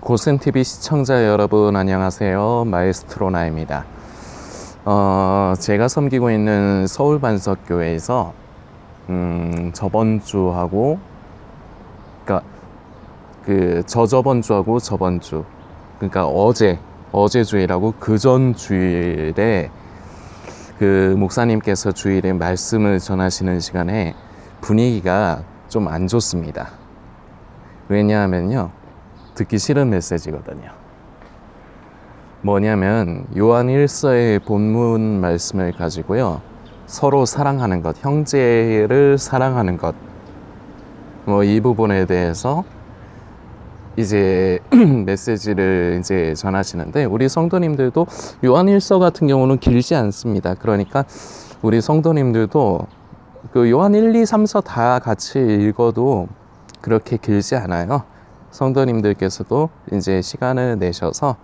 고센TV 시청자 여러분 안녕하세요. 마에스트로나입니다. 제가 섬기고 있는 서울반석교회에서 저번 주하고 그러니까 저저번 주하고 저번 주 그러니까 어제 주일하고 그전 주일에 목사님께서 주일에 말씀을 전하시는 시간에 분위기가 좀 안 좋습니다. 왜냐하면요, 듣기 싫은 메시지거든요. 뭐냐면 요한 1서의 본문 말씀을 가지고요, 서로 사랑하는 것, 형제를 사랑하는 것, 이 부분에 대해서 이제 메시지를 이제 전하시는데, 우리 성도님들도 요한 1서 같은 경우는 길지 않습니다. 그러니까 우리 성도님들도 요한 1, 2, 3서 다 같이 읽어도 그렇게 길지 않아요. 성도님들께서도 이제 시간을 내셔서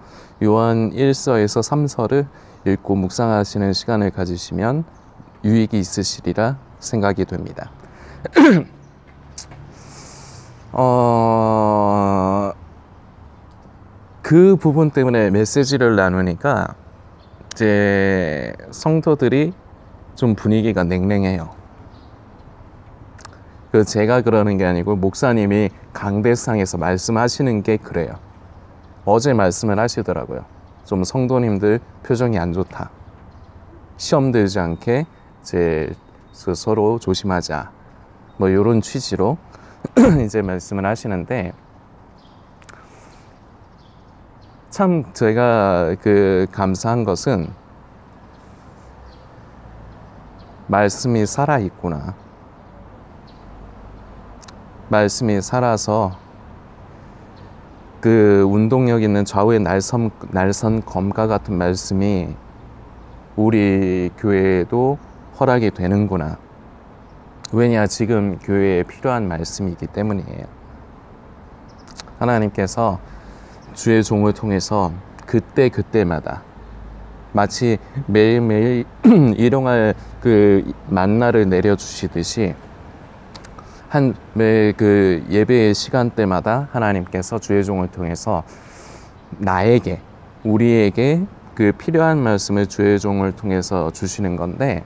요한 1서에서 3서를 읽고 묵상하시는 시간을 가지시면 유익이 있으시리라 생각이 됩니다. 그 부분 때문에 메시지를 나누니까 이제 성도들이 좀 분위기가 냉랭해요. 제가 그러는 게 아니고 목사님이 강대상에서 말씀하시는 게 그래요. 어제 말씀을 하시더라고요. 좀 성도님들 표정이 안 좋다. 시험 들지 않게 이제 서로 조심하자. 이런 취지로 이제 말씀을 하시는데, 참 제가 감사한 것은 말씀이 살아있구나. 말씀이 살아서 운동력 있는 좌우의 날선 검과 같은 말씀이 우리 교회에도 허락이 되는구나. 왜냐, 지금 교회에 필요한 말씀이기 때문이에요. 하나님께서 주의 종을 통해서 그때마다 마치 매일매일 일용할 만나를 내려주시듯이 매 예배의 시간대마다 하나님께서 주의 종을 통해서 우리에게 필요한 말씀을 주의 종을 통해서 주시는 건데,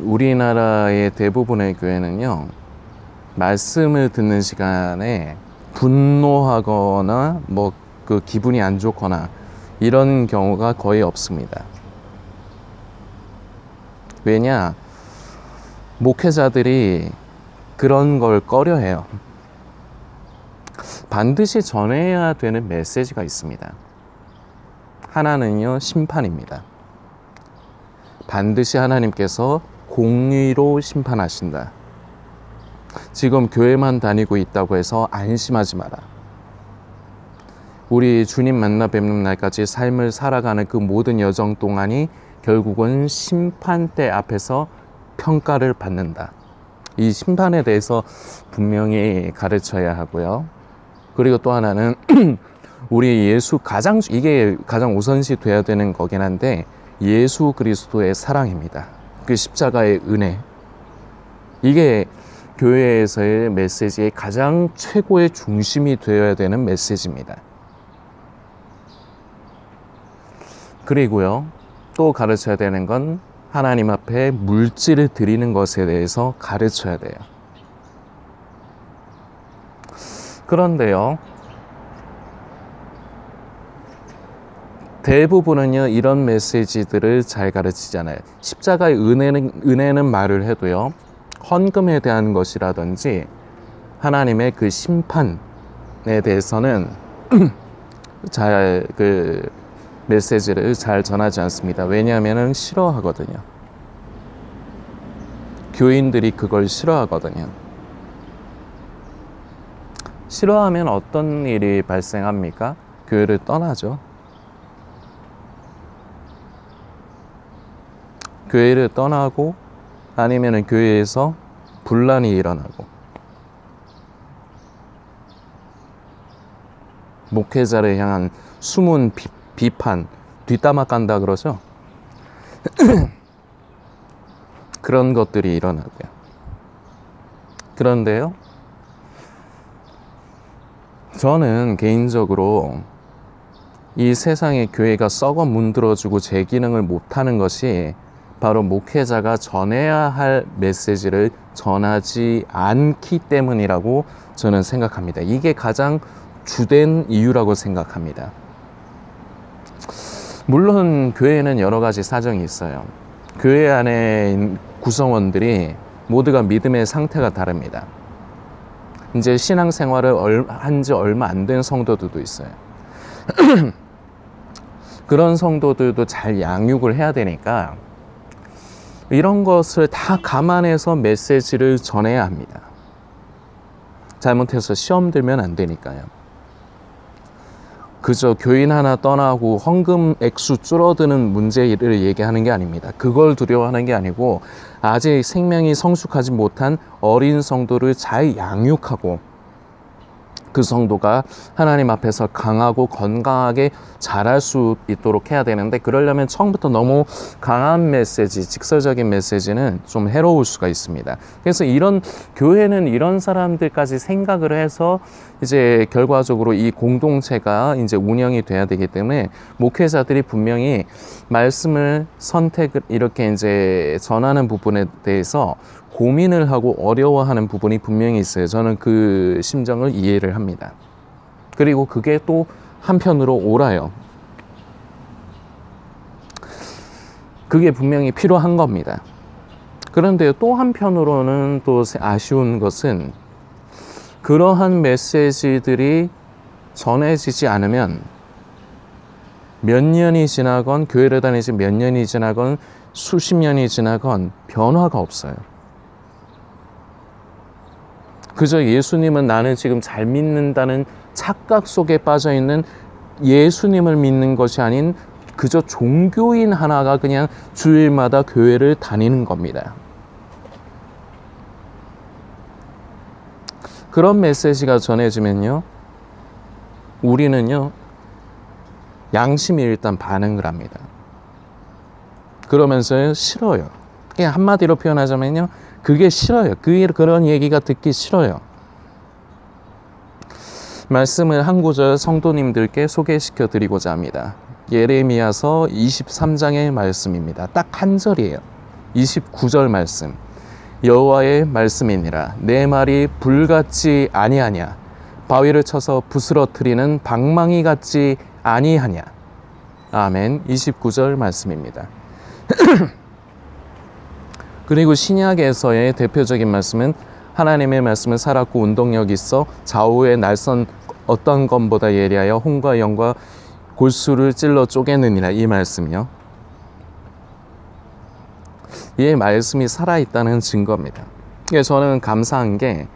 우리나라의 대부분의 교회는요, 말씀을 듣는 시간에 분노하거나 기분이 안 좋거나 이런 경우가 거의 없습니다. 왜냐, 목회자들이 그런 걸 꺼려해요. 반드시 전해야 되는 메시지가 있습니다. 하나는요, 심판입니다. 반드시 하나님께서 공의로 심판하신다. 지금 교회만 다니고 있다고 해서 안심하지 마라. 우리 주님 만나 뵙는 날까지 삶을 살아가는 그 모든 여정 동안이 결국은 심판대 앞에서 평가를 받는다. 이 심판에 대해서 분명히 가르쳐야 하고요. 그리고 또 하나는 우리 이게 가장 우선시 돼야 되는 거긴 한데, 예수 그리스도의 사랑입니다. 십자가의 은혜. 이게 교회에서의 메시지의 가장 최고의 중심이 되어야 되는 메시지입니다. 그리고요, 또 가르쳐야 되는 건 하나님 앞에 물질을 드리는 것에 대해서 가르쳐야 돼요. 그런데요, 대부분은요, 이런 메시지들을 잘 가르치잖아요. 십자가의 은혜는 말을 해도요, 헌금에 대한 것이라든지 하나님의 심판에 대해서는 잘 메시지를 잘 전하지 않습니다. 왜냐하면 싫어하거든요. 교인들이 그걸 싫어하거든요. 싫어하면 어떤 일이 발생합니까? 교회를 떠나죠. 교회를 떠나고, 아니면 교회에서 분란이 일어나고, 목회자를 향한 숨은 비판, 뒷담화 깐다 그러죠. 그런 것들이 일어나고요. 그런데요, 저는 개인적으로 이 세상의 교회가 썩어 문드러지고 제 기능을 못하는 것이 바로 목회자가 전해야 할 메시지를 전하지 않기 때문이라고 저는 생각합니다. 이게 가장 주된 이유라고 생각합니다. 물론 교회에는 여러 가지 사정이 있어요. 교회 안에 구성원들이 모두가 믿음의 상태가 다릅니다. 이제 신앙생활을 한 지 얼마 안 된 성도들도 있어요. 그런 성도들도 잘 양육을 해야 되니까 이런 것을 다 감안해서 메시지를 전해야 합니다. 잘못해서 시험 들면 안 되니까요. 그저 교인 하나 떠나고 헌금 액수 줄어드는 문제를 얘기하는 게 아닙니다. 그걸 두려워하는 게 아니고 아직 생명이 성숙하지 못한 어린 성도를 잘 양육하고 그 성도가 하나님 앞에서 강하고 건강하게 자랄 수 있도록 해야 되는데, 그러려면 처음부터 너무 강한 메시지, 직설적인 메시지는 좀 해로울 수가 있습니다. 그래서 교회는 이런 사람들까지 생각을 해서 이제 결과적으로 이 공동체가 이제 운영이 돼야 되기 때문에 목회자들이 분명히 말씀을 선택을 이렇게 이제 전하는 부분에 대해서 고민을 하고 어려워하는 부분이 분명히 있어요. 저는 그 심정을 이해를 합니다. 그리고 그게 또 한편으로 옳아요. 그게 분명히 필요한 겁니다. 그런데 또 한편으로는 또 아쉬운 것은 그러한 메시지들이 전해지지 않으면 몇 년이 지나건, 교회를 다니지 몇 년이 지나건 수십 년이 지나건 변화가 없어요. 그저 예수님은 나는 지금 잘 믿는다는 착각 속에 빠져있는 예수님을 믿는 것이 아닌 그저 종교인 하나가 그냥 주일마다 교회를 다니는 겁니다. 그런 메시지가 전해지면요, 우리는요 양심이 일단 반응을 합니다. 그러면서 싫어요. 그냥 한마디로 표현하자면요, 그게 싫어요. 그런 얘기가 듣기 싫어요. 말씀을 한 구절 성도님들께 소개시켜 드리고자 합니다. 예레미야서 23장의 말씀입니다. 딱 한 절이에요. 29절 말씀. 여호와의 말씀이니라. 내 말이 불같지 아니하냐. 바위를 쳐서 부스러뜨리는 방망이 같지 아니하냐. 아멘. 29절 말씀입니다. 그리고 신약에서의 대표적인 말씀은 하나님의 말씀은 살았고 운동력이 있어 좌우의 날선 어떤 것보다 예리하여 홍과 영과 골수를 찔러 쪼개느니라. 이 말씀이요. 이 말씀이 살아있다는 증거입니다. 저는 감사한 게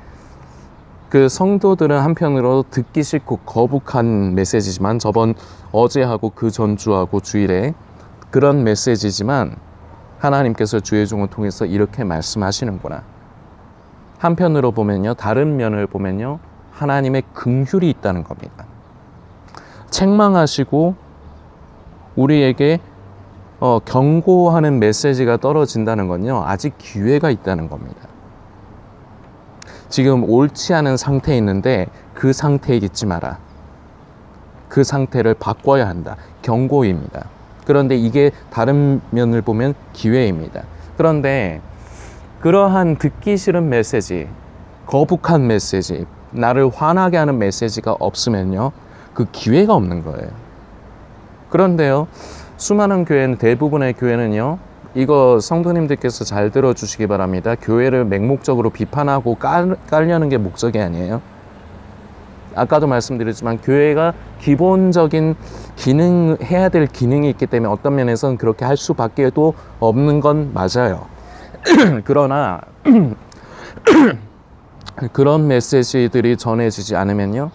그 성도들은 한편으로 듣기 싫고 거북한 메시지지만 어제하고 그 전주하고 주일에 그런 메시지지만 하나님께서 주의 종을 통해서 이렇게 말씀하시는구나. 한편으로 보면요, 다른 면을 보면요, 하나님의 긍휼이 있다는 겁니다. 책망하시고 우리에게 경고하는 메시지가 떨어진다는 건요, 아직 기회가 있다는 겁니다. 지금 옳지 않은 상태에 있는데 그 상태에 있지 마라. 그 상태를 바꿔야 한다. 경고입니다. 그런데 이게 다른 면을 보면 기회입니다. 그런데 그러한 듣기 싫은 메시지, 거북한 메시지, 나를 화나게 하는 메시지가 없으면요, 그 기회가 없는 거예요. 그런데요, 수많은 교회는, 대부분의 교회는요, 이거 성도님들께서 잘 들어주시기 바랍니다. 교회를 맹목적으로 비판하고 깔려는 게 목적이 아니에요. 아까도 말씀드렸지만 교회가 기본적인 해야 될 기능이 있기 때문에 어떤 면에서는 그렇게 할 수밖에 또 없는 건 맞아요. 그러나 그런 메시지들이 전해지지 않으면요,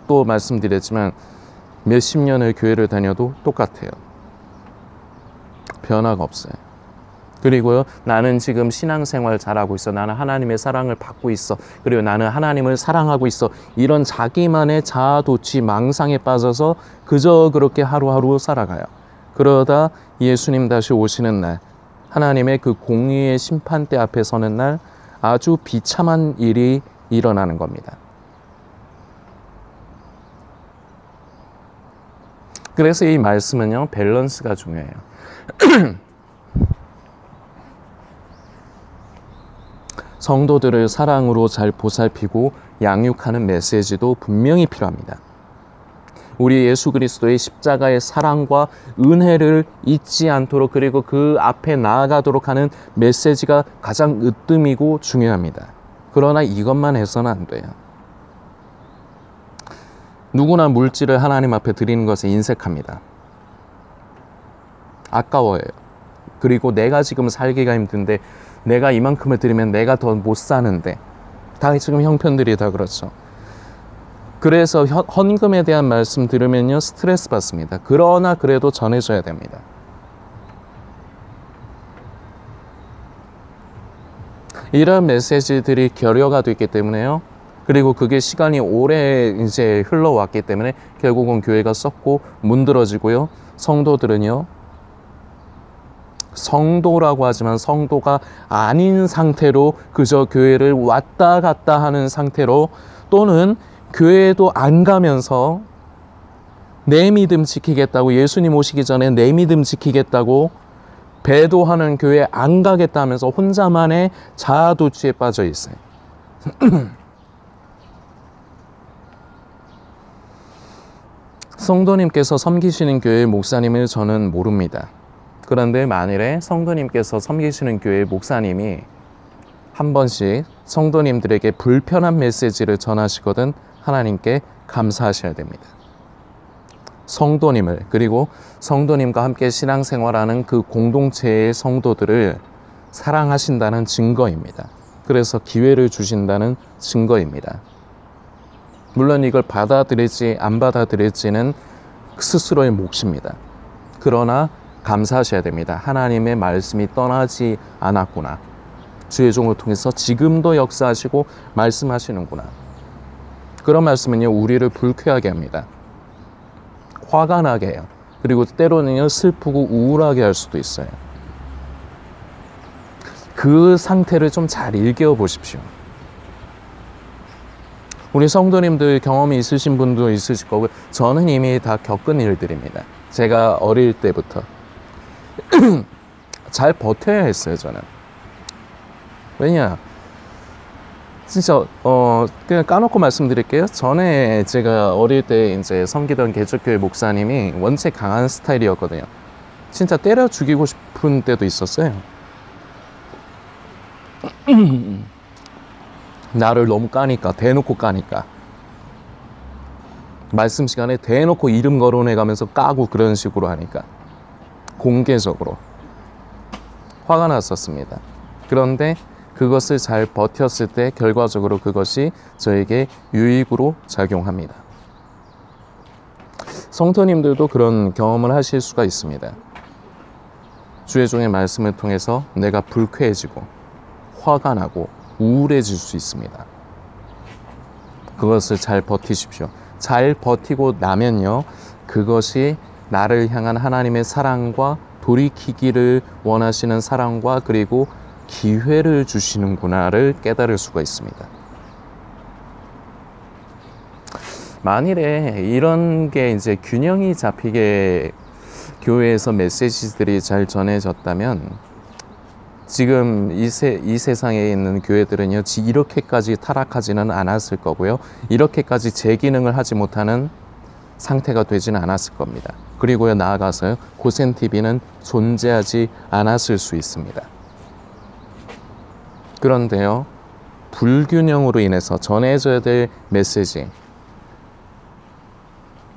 또 말씀드렸지만 몇십 년을 교회를 다녀도 똑같아요. 변화가 없어요. 그리고요, 나는 지금 신앙생활 잘하고 있어. 나는 하나님의 사랑을 받고 있어. 그리고 나는 하나님을 사랑하고 있어. 이런 자기만의 자아도취 망상에 빠져서 그저 그렇게 하루하루 살아가요. 그러다 예수님 다시 오시는 날, 하나님의 그 공의의 심판대 앞에 서는 날, 아주 비참한 일이 일어나는 겁니다. 그래서 이 말씀은요, 밸런스가 중요해요. 성도들을 사랑으로 잘 보살피고 양육하는 메시지도 분명히 필요합니다. 우리 예수 그리스도의 십자가의 사랑과 은혜를 잊지 않도록, 그리고 그 앞에 나아가도록 하는 메시지가 가장 으뜸이고 중요합니다. 그러나 이것만 해서는 안 돼요. 누구나 물질을 하나님 앞에 드리는 것에 인색합니다. 아까워요. 그리고 내가 지금 살기가 힘든데, 내가 이만큼을 드리면 내가 더 못 사는데, 다 지금 형편들이 다 그렇죠. 그래서 헌금에 대한 말씀 들으면요, 스트레스 받습니다. 그러나 그래도 전해줘야 됩니다. 이런 메시지들이 결여가 됐기 때문에요. 그리고 그게 시간이 오래 이제 흘러왔기 때문에 결국은 교회가 썩고 문드러지고요. 성도들은요, 성도라고 하지만 성도가 아닌 상태로 그저 교회를 왔다 갔다 하는 상태로, 또는 교회에도 안 가면서 내 믿음 지키겠다고, 예수님 오시기 전에 내 믿음 지키겠다고 배도하는 교회 안 가겠다 하면서 혼자만의 자아도취에 빠져 있어요. 성도님께서 섬기시는 교회의 목사님을 저는 모릅니다. 그런데 만일에 성도님께서 섬기시는 교회의 목사님이 한 번씩 성도님들에게 불편한 메시지를 전하시거든 하나님께 감사하셔야 됩니다. 성도님을, 그리고 성도님과 함께 신앙생활하는 그 공동체의 성도들을 사랑하신다는 증거입니다. 그래서 기회를 주신다는 증거입니다. 물론 이걸 받아들일지 안 받아들일지는 스스로의 몫입니다. 그러나 감사하셔야 됩니다. 하나님의 말씀이 떠나지 않았구나. 주의 종을 통해서 지금도 역사하시고 말씀하시는구나. 그런 말씀은요, 우리를 불쾌하게 합니다. 화가 나게 해요. 그리고 때로는요, 슬프고 우울하게 할 수도 있어요. 그 상태를 좀 잘 일깨워 보십시오. 우리 성도님들 경험이 있으신 분도 있으실 거고, 저는 이미 다 겪은 일들입니다. 제가 어릴 때부터 잘 버텨야 했어요, 저는. 왜냐, 진짜 그냥 까놓고 말씀드릴게요. 전에 제가 어릴 때 이제 섬기던 개척교회 목사님이 원체 강한 스타일이었거든요. 진짜 때려 죽이고 싶은 때도 있었어요. 나를 너무 까니까, 대놓고 까니까. 말씀 시간에 대놓고 이름 거론해 가면서 까고 그런 식으로 하니까 공개적으로 화가 났었습니다. 그런데 그것을 잘 버텼을 때 결과적으로 그것이 저에게 유익으로 작용합니다. 성도님들도 그런 경험을 하실 수가 있습니다. 주의 종의 말씀을 통해서 내가 불쾌해지고 화가 나고 우울해질 수 있습니다. 그것을 잘 버티십시오. 잘 버티고 나면요, 그것이 나를 향한 하나님의 사랑과 돌이키기를 원하시는 사랑과 그리고 기회를 주시는구나를 깨달을 수가 있습니다. 만일에 이런 게 이제 균형이 잡히게 교회에서 메시지들이 잘 전해졌다면, 지금 이 세상에 있는 교회들은요, 이렇게까지 타락하지는 않았을 거고요, 이렇게까지 제 기능을 하지 못하는 상태가 되지는 않았을 겁니다. 그리고요, 나아가서요, 고센TV는 존재하지 않았을 수 있습니다. 그런데요, 불균형으로 인해서 전해져야 될 메시지,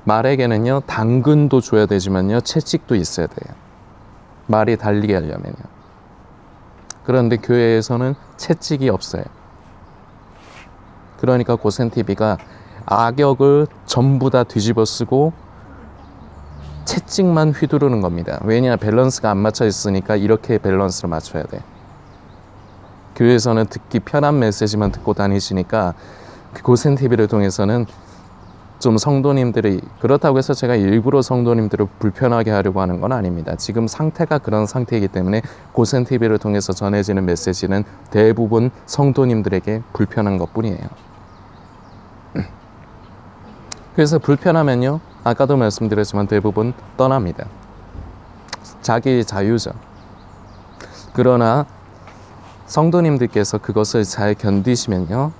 말에게는요, 당근도 줘야 되지만요, 채찍도 있어야 돼요. 말이 달리게 하려면요. 그런데 교회에서는 채찍이 없어요. 그러니까 고센TV가 악역을 전부 다 뒤집어 쓰고 채찍만 휘두르는 겁니다. 왜냐, 밸런스가 안 맞춰 있으니까 이렇게 밸런스를 맞춰야 돼. 교회에서는 듣기 편한 메시지만 듣고 다니시니까 고센TV를 통해서는 좀 성도님들이, 그렇다고 해서 제가 일부러 성도님들을 불편하게 하려고 하는 건 아닙니다. 지금 상태가 그런 상태이기 때문에 고센TV를 통해서 전해지는 메시지는 대부분 성도님들에게 불편한 것뿐이에요. 그래서 불편하면요, 아까도 말씀드렸지만 대부분 떠납니다. 자기 자유죠. 그러나 성도님들께서 그것을 잘 견디시면요,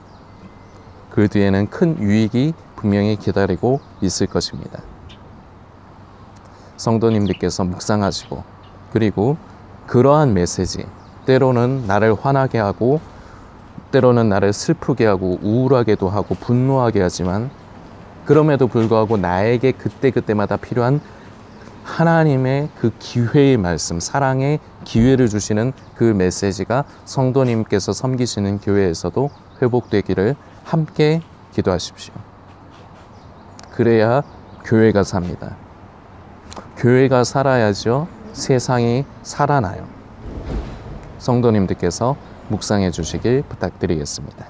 그 뒤에는 큰 유익이 분명히 기다리고 있을 것입니다. 성도님들께서 묵상하시고, 그리고 그러한 메시지, 때로는 나를 화나게 하고 때로는 나를 슬프게 하고 우울하게도 하고 분노하게 하지만, 그럼에도 불구하고 나에게 그때그때마다 필요한 하나님의 그 기회의 말씀, 사랑의 기회를 주시는 그 메시지가 성도님께서 섬기시는 교회에서도 회복되기를 함께 기도하십시오. 그래야 교회가 삽니다. 교회가 살아야죠, 세상이 살아나요. 성도님들께서 묵상해 주시길 부탁드리겠습니다.